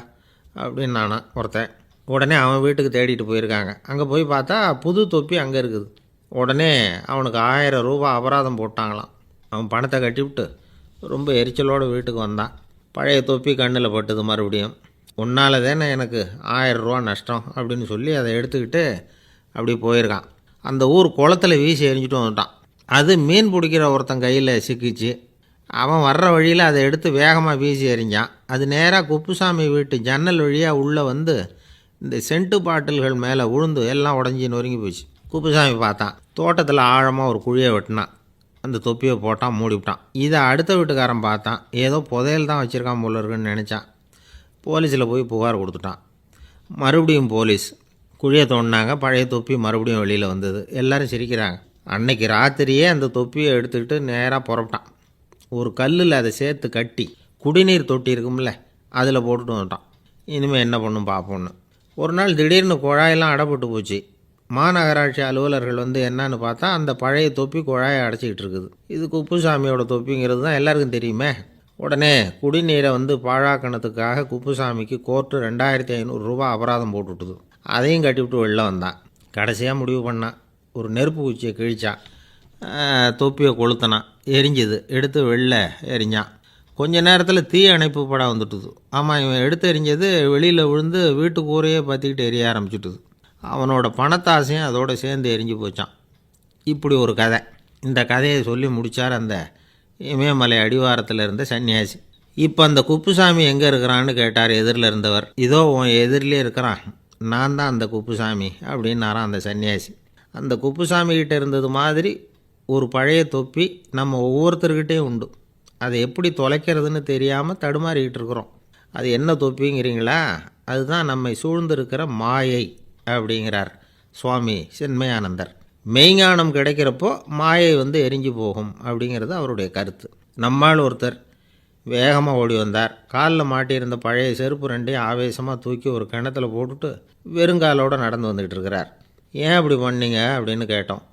அப்படின்னு நானா ஒருத்தன். உடனே அவன் வீட்டுக்கு தேடிட்டு போயிருக்காங்க. அங்கே போய் பார்த்தா புது தொப்பி அங்கே இருக்குது. உடனே அவனுக்கு 1000 ரூபா அபராதம் போட்டாங்களாம். அவன் பணத்தை கட்டிவிட்டு ரொம்ப எரிச்சலோடு வீட்டுக்கு வந்தான். பழைய தொப்பி கண்ணில் பட்டுது. மறுபடியும் உன்னால் தானே எனக்கு 1000 ரூபா நஷ்டம் அப்படின்னு சொல்லி அதை எடுத்துக்கிட்டு அப்படி போயிருக்கான். அந்த ஊர் குளத்தில் வீசி எரிஞ்சிட்டு வந்துட்டான். அது மீன் பிடிக்கிற ஒருத்தன் கையில் சிக்கிச்சு. அவன் வர்ற வழியில் அதை எடுத்து வேகமாக வீசி எறிஞ்சான். அது நேராக குப்புசாமி வீட்டு ஜன்னல் வழியாக உள்ளே வந்து இந்த சென்ட்டு பாட்டில்கள் மேலே விழுந்து எல்லாம் உடஞ்சி நொறுங்கி போச்சு. குப்புசாமி பார்த்தான். தோட்டத்தில் ஆழமாக ஒரு குழியை வெட்டினான். அந்த தொப்பியை போட்டான், மூடிவிட்டான். இதை அடுத்த வீட்டுக்காரன் பார்த்தான். ஏதோ புதையல் தான் வச்சுருக்கான் போல இருக்குன்னு நினச்சான். போலீஸில் போய் புகார் கொடுத்துட்டான். மறுபடியும் போலீஸ் குழியை தோண்டினாங்க. பழைய தொப்பி மறுபடியும் வெளியில் வந்தது. எல்லோரும் சிரிக்கிறாங்க. அன்னைக்கு ராத்திரியே அந்த தொப்பியை எடுத்துக்கிட்டு நேராக புறப்பட்டான். ஒரு கல்லில் அதை சேர்த்து கட்டி குடிநீர் தொட்டி இருக்கும்ல, அதில் போட்டுட்டு வந்துட்டான். இனிமேல் என்ன பண்ணும் பார்ப்போன்னு. ஒரு நாள் திடீர்னு குழாயெல்லாம் அடைப்பட்டு போச்சு. மாநகராட்சி அலுவலர்கள் வந்து என்னன்னு பார்த்தா அந்த பழைய தொப்பி குழாயை அடைச்சிக்கிட்டு இருக்குது. இது குப்புசாமியோட தொப்பிங்கிறது தான் எல்லாருக்கும் தெரியுமே. உடனே குடிநீரை வந்து பாழாக்கணத்துக்காக குப்புசாமிக்கு கோர்ட்டு 2500 ரூபா அபராதம் போட்டுவிட்டுது. அதையும் கட்டிவிட்டு வெளில வந்தான். கடைசியாக முடிவு பண்ணான். ஒரு நெருப்பு குச்சியை கிழிச்சான். தொப்பியை கொளுத்தினான். எரிஞ்சுது. எடுத்து வெளில எரிஞ்சான். கொஞ்ச நேரத்தில் தீ அணைப்பு படம் வந்துட்டுது. ஆமாம், இவன் எடுத்து எரிஞ்சது வெளியில் விழுந்து வீட்டு கூரையே பற்றிக்கிட்டு எரிய ஆரம்பிச்சுட்டுது. அவனோட பணத்தாசையும் அதோடு சேர்ந்து எரிஞ்சு போச்சான். இப்படி ஒரு கதை. இந்த கதையை சொல்லி முடித்தார் அந்த இமயமலை அடிவாரத்தில் இருந்த சன்னியாசி. இப்போ அந்த குப்புசாமி எங்கே இருக்கிறான்னு கேட்டார் எதிரில் இருந்தவர். இதோ உன் எதிரிலே இருக்கிறான், நான் தான் அந்த குப்புசாமி அப்படின்னாரான் அந்த சன்னியாசி. அந்த குப்புசாமிகிட்ட இருந்தது மாதிரி ஒரு பழைய தொப்பி நம்ம ஒவ்வொருத்தர்கிட்டையும் உண்டு. அதை எப்படி தொலைக்கிறதுன்னு தெரியாமல் தடுமாறிக்கிட்டு இருக்கிறோம். அது என்ன தொப்பிங்கிறீங்களா? அதுதான் நம்மை சூழ்ந்திருக்கிற மாயை அப்படிங்கிறார் சுவாமி சின்மயானந்தர். மெய்ஞானம் கிடைக்கிறப்போ மாயை வந்து எரிஞ்சு போகும் அப்படிங்கிறது அவருடைய கருத்து. நம்மால் ஒருத்தர் வேகமாக ஓடி வந்தார். காலில் மாட்டியிருந்த பழைய செருப்பு 2ஐயும் ஆவேசமாக தூக்கி ஒரு கிணத்துல போட்டுட்டு வெறுங்காலோடு நடந்து வந்துக்கிட்டு இருக்கிறார். ஏன் அப்படி பண்ணீங்க அப்படின்னு கேட்டோம்.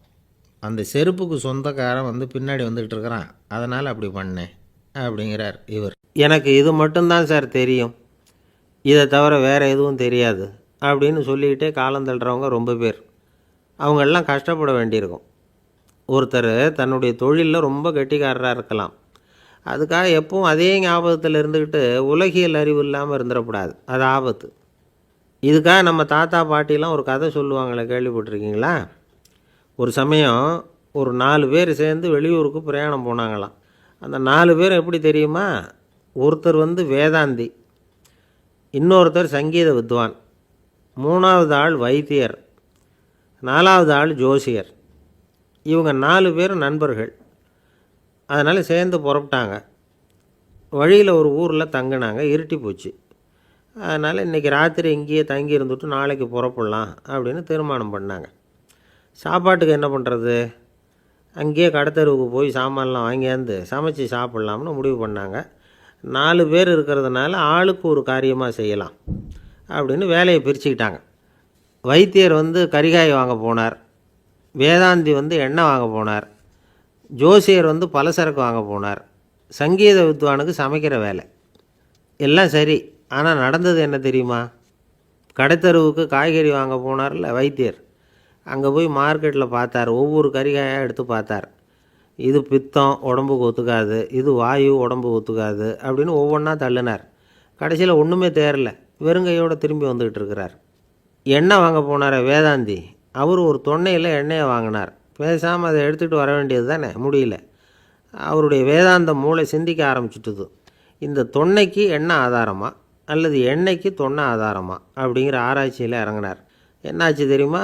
அந்த செருப்புக்கு சொந்தக்காரன் வந்து பின்னாடி வந்துக்கிட்டு இருக்கிறான், அதனால் அப்படி பண்ணேன் அப்படிங்கிறார் இவர். எனக்கு இது மட்டும்தான் சார் தெரியும், இதை தவிர வேறு எதுவும் தெரியாது அப்படின்னு சொல்லிக்கிட்டே காலம் தள்ளுறவங்க ரொம்ப பேர். அவங்களெல்லாம் கஷ்டப்பட வேண்டியிருக்கும். ஒருத்தர் தன்னுடைய தொழிலில் ரொம்ப கெட்டிக்காரராக இருக்கலாம். அதுக்காக எப்பவும் அதே ஞாபகத்தில் இருந்துக்கிட்டு உலகியல் அறிவு இல்லாமல் இருந்துடக்கூடாது. அது ஆபத்து. இதுக்காக நம்ம தாத்தா பாட்டிலாம் ஒரு கதை சொல்லுவாங்களே, கேள்விப்பட்டிருக்கீங்களா? ஒரு சமயம் ஒரு 4 பேர் சேர்ந்து வெளியூருக்கு பிரயாணம் போனாங்களாம். அந்த 4 பேர் எப்படி தெரியுமா? ஒருத்தர் வந்து வேதாந்தி, இன்னொருத்தர் சங்கீத வித்வான், 3வது ஆள் வைத்தியர், 4வது ஆள் ஜோசியர். இவங்க 4 பேரும் நண்பர்கள். அதனால் சேர்ந்து புறப்பட்டாங்க. வழியில் ஒரு ஊரில் தங்கினாங்க. இருட்டி போச்சு. அதனால் இன்றைக்கி ராத்திரி இங்கேயே தங்கி இருந்துட்டு நாளைக்கு புறப்படலாம் அப்படின்னு தீர்மானம் பண்ணாங்க. சாப்பாட்டுக்கு என்ன பண்ணுறது? அங்கேயே கடத்தெருவுக்கு போய் சாமான்லாம் வாங்கியாந்து சமைச்சு சாப்பிட்லாம்னு முடிவு பண்ணாங்க. 4 பேர் இருக்கிறதுனால ஆளுக்கு ஒரு காரியமாக செய்யலாம் அப்படின்னு வேலையை பிரிச்சுக்கிட்டாங்க. வைத்தியர் வந்து கரிகாய் வாங்க போனார், வேதாந்தி வந்து எண்ணெய் வாங்க போனார், ஜோசியர் வந்து பலசரக்கு வாங்க போனார், சங்கீத வித்வானுக்கு சமைக்கிற வேலை. எல்லாம் சரி, ஆனால் நடந்தது என்ன தெரியுமா? கடைத்தெருவுக்கு காய்கறி வாங்க போனார்ல வைத்தியர், அங்கே போய் மார்க்கெட்டில் பார்த்தார். ஒவ்வொரு கறிகாயாக எடுத்து பார்த்தார். இது பித்தம், உடம்புக்கு ஒத்துக்காது, இது வாயு, உடம்புக்கு ஒத்துக்காது அப்படின்னு ஒவ்வொன்றா தள்ளினார். கடைசியில் ஒன்றுமே தேரல, வெறுங்கையோடு திரும்பி வந்துக்கிட்டு இருக்கிறார். எண்ணெய் வாங்க போனார் வேதாந்தி, அவர் ஒரு தொன்னையில் எண்ணெயை வாங்கினார். பேசாமல் அதை எடுத்துகிட்டு வர வேண்டியது தானே, முடியல. அவருடைய வேதாந்த மூளை சிந்திக்க ஆரம்பிச்சுட்டுது. இந்த தொன்னைக்கு எண்ணெய் ஆதாரமா அல்லது எண்ணெய்க்கு தொன்னை ஆதாரமா அப்படிங்கிற ஆராய்ச்சியில் இறங்கினார். என்னாச்சு தெரியுமா?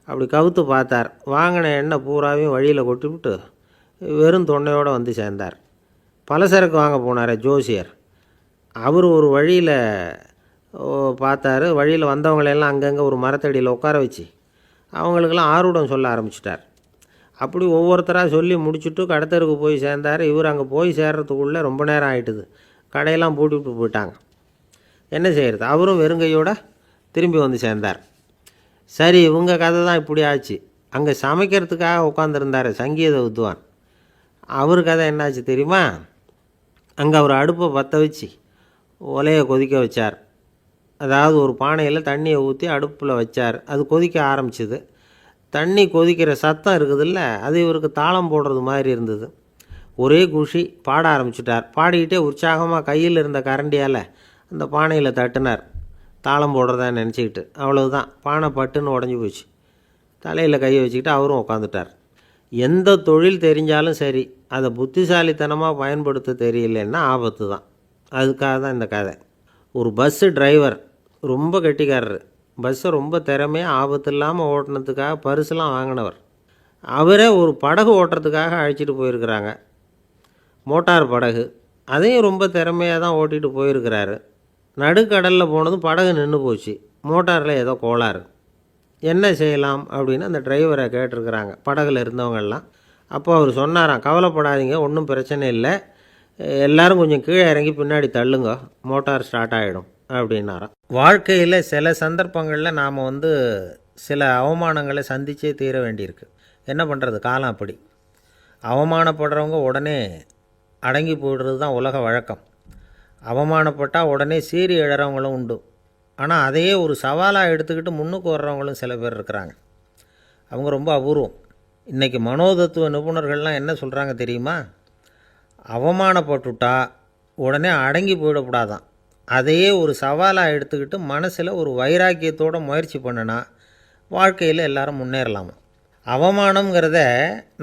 அப்படி கவுத்து பார்த்தார். வாங்கின எண்ணெய் பூராவையும் வழியில் கொட்டிவிட்டு வெறும் தொன்னையோடு வந்து சேர்ந்தார். பலசரக்கு வாங்க போனார் ஜோசியர். அவர் ஒரு வழியில் பார்த்தாரு. வழியில் வந்தவங்களெல்லாம் அங்கங்கே ஒரு மரத்தடியில் உட்கார வச்சு அவங்களுக்கெல்லாம் ஆர்வம் சொல்ல ஆரம்பிச்சிட்டார். அப்படி ஒவ்வொருத்தராக சொல்லி முடிச்சுட்டு கடத்தருக்கு போய் சேர்ந்தார். இவர் அங்கே போய் சேர்றதுக்குள்ளே ரொம்ப நேரம் ஆகிட்டுது. கடையெல்லாம் பூட்டிவிட்டு போயிட்டாங்க. என்ன செய்கிறது? அவரும் வெறுங்கையோடு திரும்பி வந்து சேர்ந்தார். சரி, இவங்க கதை தான் இப்படி ஆச்சு. அங்கே சமைக்கிறதுக்காக உட்காந்துருந்தார் சங்கீத வித்வான். அவர் கதை என்னாச்சு தெரியுமா? அங்கே அவர் அடுப்பை பற்ற வச்சு ஒலையை கொதிக்க வச்சார். அதாவது ஒரு பானையில் தண்ணியை ஊற்றி அடுப்பில் வச்சார். அது கொதிக்க ஆரம்பிச்சிது. தண்ணி கொதிக்கிற சத்தம் இருக்குதுல்ல, அது இவருக்கு தாளம் போடுறது மாதிரி இருந்தது. ஒரே குஷி, பாட ஆரம்பிச்சிட்டார். பாடிக்கிட்டே உற்சாகமாக கையில் இருந்த கரண்டியால் அந்த பானையில் தட்டினார், தாளம் போடுறதா நினச்சிக்கிட்டு. அவ்வளவுதான், பானை பட்டுன்னு உடஞ்சி போச்சு. தலையில் கையை வச்சுக்கிட்டு அவரும் உட்காந்துட்டார். எந்த தொழில் தெரிஞ்சாலும் சரி, அதை புத்திசாலித்தனமாக பயன்படுத்த தெரியலன்னா ஆபத்து தான். அதுக்காக தான் இந்த கதை. ஒரு பஸ்ஸு டிரைவர் ரொம்ப கெட்டிக்காரர். பஸ்ஸை ரொம்ப திறமையாக ஆபத்து இல்லாமல் ஓட்டினதுக்காக பரிசுலாம் வாங்கினவர். அவரே ஒரு படகு ஓட்டுறதுக்காக அழைச்சிட்டு போயிருக்கிறாங்க, மோட்டார் படகு. அதையும் ரொம்ப திறமையாக தான் ஓட்டிகிட்டு போயிருக்கிறாரு. நடுக்கடலில் போனதும் படகு நின்று போச்சு. மோட்டாரில் ஏதோ கோளாறு. என்ன செய்யலாம் அப்படின்னு அந்த டிரைவரை கேட்டிருக்கிறாங்க படகுல இருந்தவங்கெல்லாம். அப்போ அவர் சொன்னாராம், கவலைப்படாதீங்க, ஒன்றும் பிரச்சனை இல்லை, எல்லோரும் கொஞ்சம் கீழே இறங்கி பின்னாடி தள்ளுங்க, மோட்டார் ஸ்டார்ட் ஆகிடும் அப்படின்னாராம். வாழ்க்கையில் சில சந்தர்ப்பங்களில் நாம் சில அவமானங்களை சந்தித்தே தீர வேண்டியிருக்கு. என்ன பண்ணுறது, காலம் அப்படி. அவமானப்படுறவங்க உடனே அடங்கி போய்டுறது தான் உலக வழக்கம். அவமானப்பட்டால் உடனே சீறி எழறவங்களும் உண்டு. ஆனால் அதையே ஒரு சவாலாக எடுத்துக்கிட்டு முன்னுக்கு வர்றவங்களும் சில பேர் இருக்கிறாங்க. அவங்க ரொம்ப அபூர்வம். இன்றைக்கி மனோதத்துவ நிபுணர்கள்லாம் என்ன சொல்கிறாங்க தெரியுமா? அவமானப்பட்டுட்டா உடனே அடங்கி போயிடக்கூடாதான். அதையே ஒரு சவாலாக எடுத்துக்கிட்டு மனசில் ஒரு வைராக்கியத்தோடு முயற்சி பண்ணினா வாழ்க்கையில் எல்லாரும் முன்னேறலாமா. அவமானங்கிறத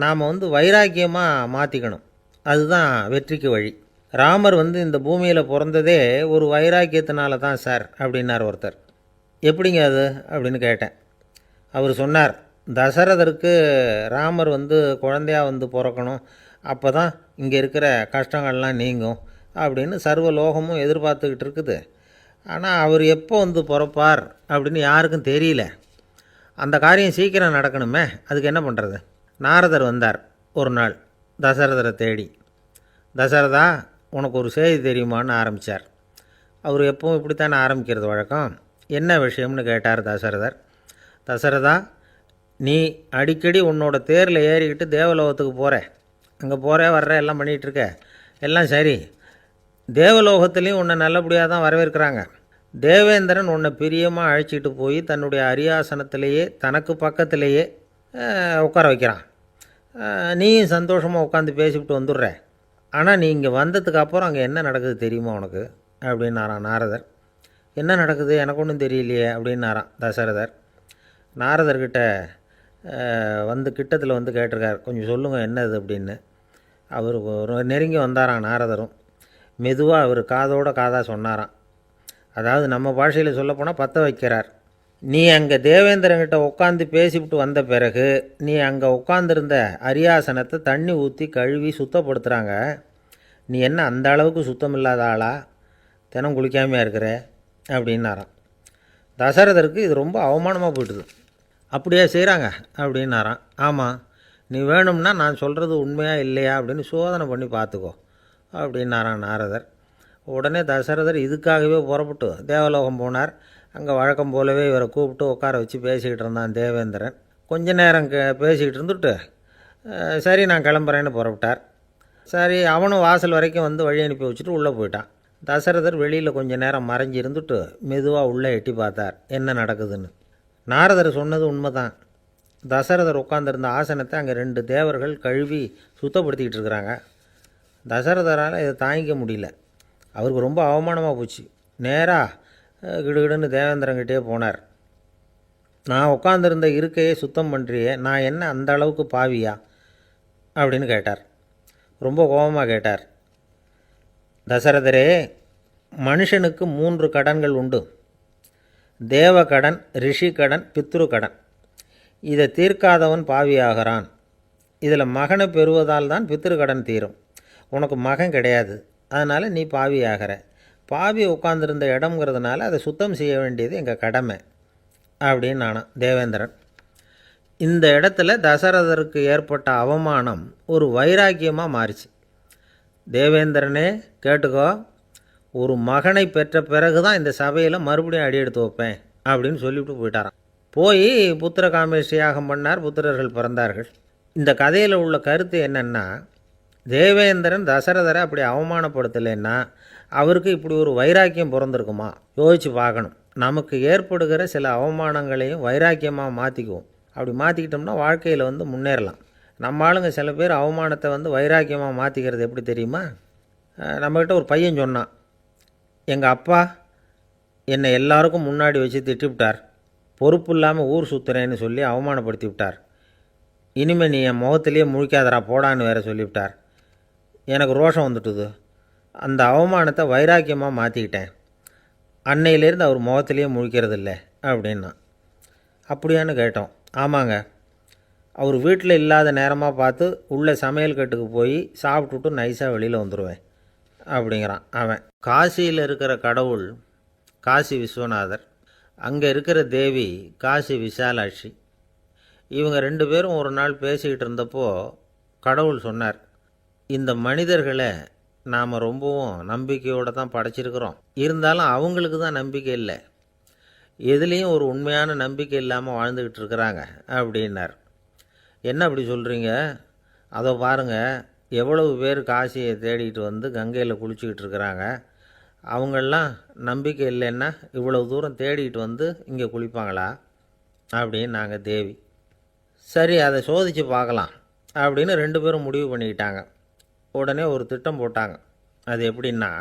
நாம் வைராக்கியமாக மாற்றிக்கணும். அதுதான் வெற்றிக்கு வழி. ராமர் இந்த பூமியில் பிறந்ததே ஒரு வைராக்கியத்தினால தான் சார் அப்படின்னார் ஒருத்தர். எப்படிங்க அது அப்படின்னு கேட்டேன். அவர் சொன்னார், தசரதருக்கு ராமர் குழந்தையாக பிறக்கணும், அப்போ தான் இங்கே இருக்கிற கஷ்டங்கள்லாம் நீங்கும் அப்படின்னு சர்வ லோகமும் எதிர்பார்த்துக்கிட்டு இருக்குது. ஆனால் அவர் எப்போ பிறப்பார் அப்படின்னு யாருக்கும் தெரியல. அந்த காரியம் சீக்கிரம் நடக்கணுமே, அதுக்கு என்ன பண்ணுறது? நாரதர் வந்தார் ஒரு நாள் தசரதரை தேடி. தசரதா, உனக்கு ஒரு செய்தி தெரியுமான்னு ஆரம்பித்தார். அவர் எப்பவும் இப்படித்தானே ஆரம்பிக்கிறது வழக்கம். என்ன விஷயம்னு கேட்டார் தசரதர். தசரதா, நீ அடிக்கடி உன்னோட தேரில் ஏறிக்கிட்டு தேவலோகத்துக்கு போகிற, அங்கே போகிற வர்ற எல்லாம் பண்ணிகிட்ருக்க, எல்லாம் சரி. தேவலோகத்துலேயும் உன்னை நல்லபடியாக தான் வரவேற்கிறாங்க. தேவேந்திரன் உன்னை பிரியமாக அழைச்சிட்டு போய் தன்னுடைய அரியாசனத்திலேயே தனக்கு பக்கத்திலேயே உட்கார வைக்கிறான். நீயும் சந்தோஷமாக உட்காந்து பேசிவிட்டு வந்துடுற. ஆனால் நீ இங்கே வந்ததுக்கு அப்புறம் அங்கே என்ன நடக்குது தெரியுமா உனக்கு அப்படின்னாரான் நாரதர். என்ன நடக்குது எனக்கு ஒன்றும் தெரியலையே அப்படின்னாரான் தசரதர். நாரதர்கிட்ட கிட்டத்தில் கேட்டிருக்கார், கொஞ்சம் சொல்லுங்கள் என்னது அப்படின்னு. அவர் நெருங்கி வந்தாராம் நாரதரும். மெதுவாக அவர் காதோட காதாக சொன்னாராம். அதாவது நம்ம பாஷையில் சொல்லப்போனால் பற்ற வைக்கிறார். நீ அங்கே தேவேந்திரங்கிட்ட உட்காந்து பேசிவிட்டு வந்த பிறகு நீ அங்கே உட்காந்துருந்த அரியாசனத்தை தண்ணி ஊற்றி கழுவி சுத்தப்படுத்துகிறாங்க. நீ என்ன அந்த அளவுக்கு சுத்தம் இல்லாத ஆளா? தினம் குளிக்காமையாக இருக்கிற அப்படின்னாராம். தசரதருக்கு இது ரொம்ப அவமானமாக போயிட்டுது. அப்படியே செய்கிறாங்க அப்படின்னாராம். ஆமாம், நீ வேணும்னா நான் சொல்கிறது உண்மையா இல்லையா அப்படின்னு சோதனை பண்ணி பார்த்துக்கோ அப்படின்னாரான் நாரதர். உடனே தசரதர் இதுக்காகவே புறப்பட்டு தேவலோகம் போனார். அங்கே வழக்கம் போலவே இவரை கூப்பிட்டு உட்கார வச்சு பேசிக்கிட்டு இருந்தான் தேவேந்திரன். கொஞ்ச நேரம் பேசிக்கிட்டு இருந்துட்டு சரி நான் கிளம்புறேன்னு புறப்பட்டார். சரி, அவனும் வாசல் வரைக்கும் வழி அனுப்பி வச்சுட்டு உள்ளே போயிட்டான். தசரதர் வெளியில் கொஞ்ச நேரம் மறைஞ்சி இருந்துட்டு மெதுவாக உள்ளே எட்டி பார்த்தார் என்ன நடக்குதுன்னு. நாரதர் சொன்னது உண்மைதான். தசரதர் உட்காந்துருந்த ஆசனத்தை அங்கே 2 தேவர்கள் கழுவி சுத்தப்படுத்திக்கிட்டு இருக்கிறாங்க. தசரதரால் இதை தாங்கிக்க முடியல. அவருக்கு ரொம்ப அவமானமாக போச்சு. நேராக கிடுகிடுன்னு தேவேந்திரங்கிட்டே போனார். நான் உட்காந்துருந்த இருக்கையை சுத்தம் பண்ணுறியே, நான் என்ன அந்த அளவுக்கு பாவியா அப்படின்னு கேட்டார். ரொம்ப கோபமாக கேட்டார். தசரதரே, மனுஷனுக்கு 3 கடன்கள் உண்டு. தேவ கடன், ரிஷி கடன், பித்ரு கடன். இதை தீர்க்காதவன் பாவியாகிறான். இதில் மகனை பெறுவதால் தான் பித்ரு கடன் தீரும். உனக்கு மகன் கிடையாது, அதனால் நீ பாவியாகிற. பாவி உட்காந்துருந்த இடம்ங்கிறதுனால அதை சுத்தம் செய்ய வேண்டியது எங்கள் கடமை அப்படின்னு நானும் தேவேந்திரன். இந்த இடத்துல தசரதருக்கு ஏற்பட்ட அவமானம் ஒரு வைராக்கியமாக மாறிச்சு. தேவேந்திரனே கேட்டுக்கோ, ஒரு மகனை பெற்ற பிறகு தான் இந்த சபையில் மறுபடியும் அடி எடுத்து வைப்பேன் அப்படின்னு சொல்லிவிட்டு போயிட்டாராம். போய் புத்திர காமேஷ்டி யாகம் பண்ணார். புத்திரர்கள் பிறந்தார்கள். இந்த கதையில் உள்ள கருத்து என்னென்னா, தேவேந்திரன் தசரதரை அப்படி அவமானப்படுத்தலைன்னா அவருக்கு இப்படி ஒரு வைராக்கியம் பிறந்திருக்குமா? யோசித்து பார்க்கணும். நமக்கு ஏற்படுகிற சில அவமானங்களையும் வைராக்கியமாக மாற்றிக்குவோம். அப்படி மாற்றிக்கிட்டோம்னா வாழ்க்கையில் முன்னேறலாம். நம்ம ஆளுங்க சில பேர் அவமானத்தை வைராக்கியமாக மாற்றிக்கிறது எப்படி தெரியுமா? நம்மக்கிட்ட ஒரு பையன் சொன்னான், எங்கள் அப்பா என்னை எல்லாருக்கும் முன்னாடி வச்சு திட்டிவிட்டார், பொறுப்பு இல்லாமல் ஊர் சுற்றுறேன்னு சொல்லி அவமானப்படுத்தி விட்டார். இனிமேல் நீ என் முகத்திலேயே முழிக்காதரா போடான்னு வேற சொல்லிவிட்டார். எனக்கு ரோஷம் வந்துட்டுது. அந்த அவமானத்தை வைராக்கியமாக மாற்றிக்கிட்டேன். அன்னையிலேருந்து அவர் முகத்திலேயே முழிக்கிறது இல்லை அப்படின்னா. அப்படியான்னு கேட்டோம். ஆமாங்க, அவர் வீட்டில் இல்லாத நேரமாக பார்த்து உள்ளே சமையல் கட்டுக்கு போய் சாப்பிட்டுட்டு நைஸாக வெளியில் வந்துடுவேன் அப்படிங்கிறான் அவன். காசியில் இருக்கிற கடவுள் காசி விஸ்வநாதர், அங்கே இருக்கிற தேவி காசி விசாலாட்சி. இவங்க 2 பேரும் ஒரு நாள் பேசிக்கிட்டு இருந்தப்போ கடவுள் சொன்னார், இந்த மனிதர்களை நாம் ரொம்பவும் நம்பிக்கையோடு தான் படைச்சிருக்கிறோம். இருந்தாலும் அவங்களுக்கு தான் நம்பிக்கை இல்லை, எதுலேயும் ஒரு உண்மையான நம்பிக்கை இல்லாமல் வாழ்ந்துக்கிட்டு இருக்கிறாங்க அப்படின்னார். என்ன அப்படி சொல்கிறீங்க? அதை பாருங்கள், எவ்வளவு பேர் காசியை தேடிட்டு கங்கையில் குளிச்சுக்கிட்டு இருக்கிறாங்க. அவங்களெலாம் நம்பிக்கை இல்லைன்னா இவ்வளவு தூரம் தேடிட்டு இங்கே குளிப்பாங்களா அப்படின்னு நாங்கள் தேவி. சரி, அதை சோதித்து பார்க்கலாம் அப்படின்னு 2 பேரும் முடிவு பண்ணிக்கிட்டாங்க. உடனே ஒரு திட்டம் போட்டாங்க. அது எப்படின்னா,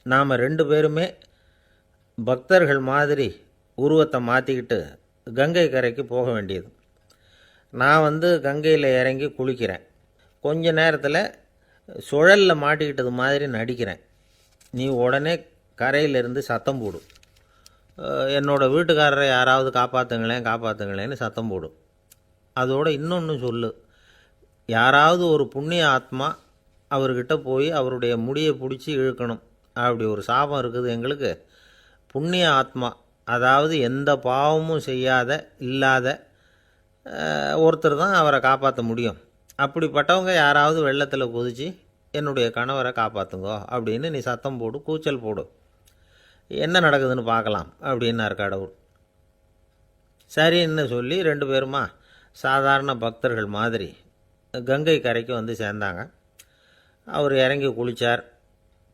நாம் 2 பேருமே பக்தர்கள் மாதிரி உருவத்தை மாற்றிக்கிட்டு கங்கை கரைக்கு போக வேண்டியது. நான் கங்கையில் இறங்கி குளிக்கிறேன். கொஞ்ச நேரத்தில் சுழலில் மாட்டிக்கிட்டது மாதிரி நடிக்கிறேன். நீ உடனே கரையிலிருந்து சத்தம் போடும், என்னோடய வீட்டுக்காரரை யாராவது காப்பாற்றுங்களேன்னு சத்தம் போடும். அதோடு இன்னொன்று சொல்லு, யாராவது ஒரு புண்ணிய ஆத்மா அவர்கிட்ட போய் அவருடைய முடியை பிடிச்சி இழுக்கணும். அப்படி ஒரு சாபம் இருக்குது எங்களுக்கு. புண்ணிய ஆத்மா, அதாவது எந்த பாவமும் செய்யாத இல்லாத ஒருத்தர் தான் அவரை காப்பாற்ற முடியும். அப்படிப்பட்டவங்க யாராவது வெள்ளத்தில் குதித்து என்னுடைய கணவரை காப்பாற்றுங்கோ அப்படின்னு நீ சத்தம் போடு, கூச்சல் போடு, என்ன நடக்குதுன்னு பார்க்கலாம் அப்படின்னார் கடவுள். சரின்னு சொல்லி 2 பேருமா சாதாரண பக்தர்கள் மாதிரி கங்கை கரைக்கு சேர்ந்தாங்க. அவர் இறங்கி குளித்தார்.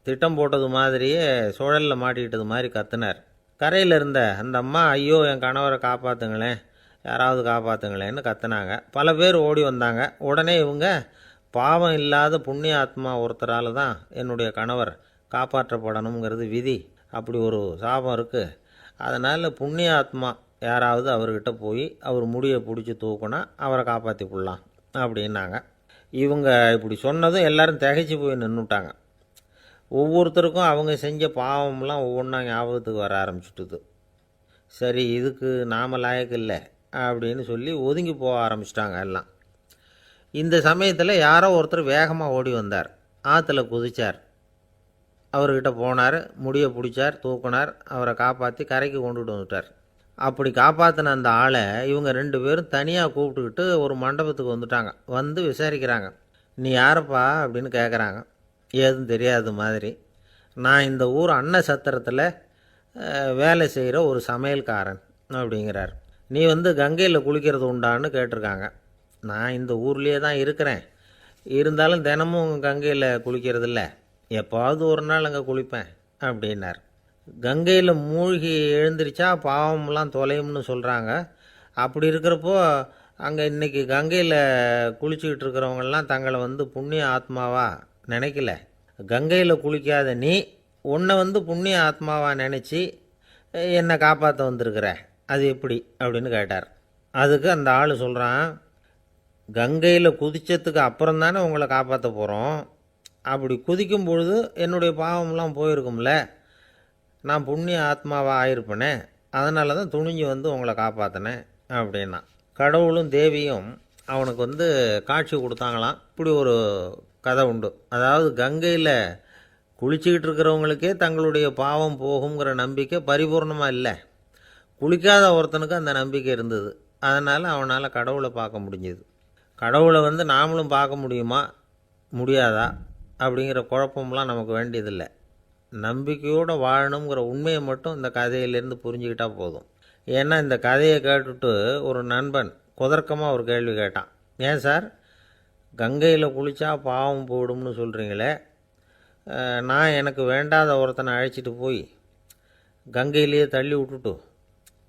திட்டம் போட்டது மாதிரியே சுழலில் மாட்டிக்கிட்டது மாதிரி கத்துனார். கரையில் இருந்த அந்த அம்மா, ஐயோ என் கணவரை காப்பாற்றுங்களேன், யாராவது காப்பாற்றுங்களேன்னு கத்துனாங்க. பல பேர் ஓடி வந்தாங்க. உடனே இவங்க, பாவம் இல்லாத புண்ணிய ஆத்மா ஒருத்தரால் தான் என்னுடைய கணவர் காப்பாற்றப்படணுங்கிறது விதி, அப்படி ஒரு சாபம் இருக்குது, அதனால் புண்ணிய ஆத்மா யாராவது அவர்கிட்ட போய் அவர் முடியை பிடிச்சி தூக்குனா அவரை காப்பாற்றி கொள்ளலாம் அப்படின்னாங்க. இவங்க இப்படி சொன்னதும் எல்லோரும் திகைச்சு போய் நின்றுட்டாங்க. ஒவ்வொருத்தருக்கும் அவங்க செஞ்ச பாவம்லாம் ஒவ்வொன்றா ஞாபகத்துக்கு வர ஆரம்பிச்சுட்டுது. சரி, இதுக்கு நாம் லாயக்கு இல்லை அப்படின்னு சொல்லி ஒதுங்கி போக ஆரம்பிச்சிட்டாங்க எல்லாம். இந்த சமயத்தில் யாரோ ஒருத்தர் வேகமாக ஓடி வந்தார். ஆற்றுல குதித்தார். அவர்கிட்ட போனார், முடியை பிடிச்சார், தூக்குனார், அவரை காப்பாற்றி கரைக்கு கொண்டுட்டு வந்துட்டார். அப்படி காப்பாற்றின அந்த ஆளை இவங்க 2 பேரும் தனியாக கூப்பிட்டுக்கிட்டு ஒரு மண்டபத்துக்கு வந்துட்டாங்க. விசாரிக்கிறாங்க. நீ யாரப்பா அப்படின்னு கேட்குறாங்க. ஏதும் தெரியாத மாதிரி. நான் இந்த ஊர் அன்ன சத்திரத்தில் வேலை செய்கிற ஒரு சமையல்காரன் அப்படிங்கிறார். நீ கங்கையில் குளிக்கிறது உண்டான்னு கேட்டிருக்காங்க. நான் இந்த ஊர்லேயே தான் இருக்கிறேன், இருந்தாலும் தினமும் கங்கையில் குளிக்கிறது இல்லை, எப்போவாவது ஒரு நாள் அங்கே குளிப்பேன் அப்படின்னார். கங்கையில் மூழ்கி எழுந்திரிச்சா பாவம்லாம் தொலையும்னு சொல்கிறாங்க. அப்படி இருக்கிறப்போ அங்கே இன்றைக்கி கங்கையில் குளிச்சுக்கிட்டு இருக்கிறவங்கெல்லாம் தங்களை புண்ணிய ஆத்மாவா நினைக்கல. கங்கையில் குளிக்காத நீ உன்னை புண்ணிய ஆத்மாவா நினச்சி என்னை காப்பாற்ற வந்திருக்கிற, அது எப்படி அப்படின்னு கேட்டார். அதுக்கு அந்த ஆள் சொல்கிறான், கங்கையில் குதித்ததுக்கு அப்புறம் தானே உங்களை காப்பாற்ற போகிறோம். அப்படி குதிக்கும் பொழுது என்னுடைய பாவம்லாம் போயிருக்கும்ல, நான் புண்ணிய ஆத்மாவாக ஆயிருப்பேனே, அதனால தான் துணிஞ்சு உங்களை காப்பாற்றினேன் அப்படின்னா. கடவுளும் தேவியும் அவனுக்கு காட்சி கொடுத்தாங்களாம். இப்படி ஒரு கதை உண்டு. அதாவது கங்கையில் குளிச்சுக்கிட்டு இருக்கிறவங்களுக்கே தங்களுடைய பாவம் போகுங்கிற நம்பிக்கை பரிபூர்ணமாக இல்லை. குளிக்காத ஒருத்தனுக்கு அந்த நம்பிக்கை இருந்தது. அதனால் அவனால் கடவுளை பார்க்க முடிஞ்சது. கடவுளை நாமளும் பார்க்க முடியுமா முடியாதா அப்படிங்கிற குழப்பம்லாம் நமக்கு வேண்டியதில்லை. நம்பிக்கையோடு வாழணுங்கிற உண்மையை மட்டும் இந்த கதையிலேருந்து புரிஞ்சுக்கிட்டால் போதும். ஏன்னா இந்த கதையை கேட்டுட்டு ஒரு நண்பன் குதர்க்கமாக ஒரு கேள்வி கேட்டான். ஏன் சார், கங்கையில் குளித்தா பாவம் போயிடும்னு சொல்கிறீங்களே, நான் எனக்கு வேண்டாத ஒருத்தனை அழைச்சிட்டு போய் கங்கையிலேயே தள்ளி விட்டுட்டு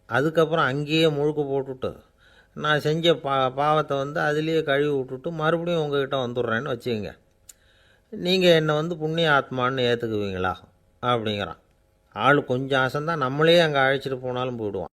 அதுக்கப்புறம் அங்கேயே முழுக்க போட்டுட்டு நான் செஞ்ச பாவத்தை அதுலேயே கழுவி விட்டுட்டு மறுபடியும் உங்ககிட்ட வந்துடுறேன்னு வச்சுக்கோங்க, நீங்கள் என்னை புண்ணிய ஆத்மான்னு ஏற்றுக்குவீங்களா அப்படிங்கிறான். ஆள் கொஞ்சம் அசந்தான் நம்மளே அங்கே அழைச்சிட்டு போனாலும் போயிடுவான்.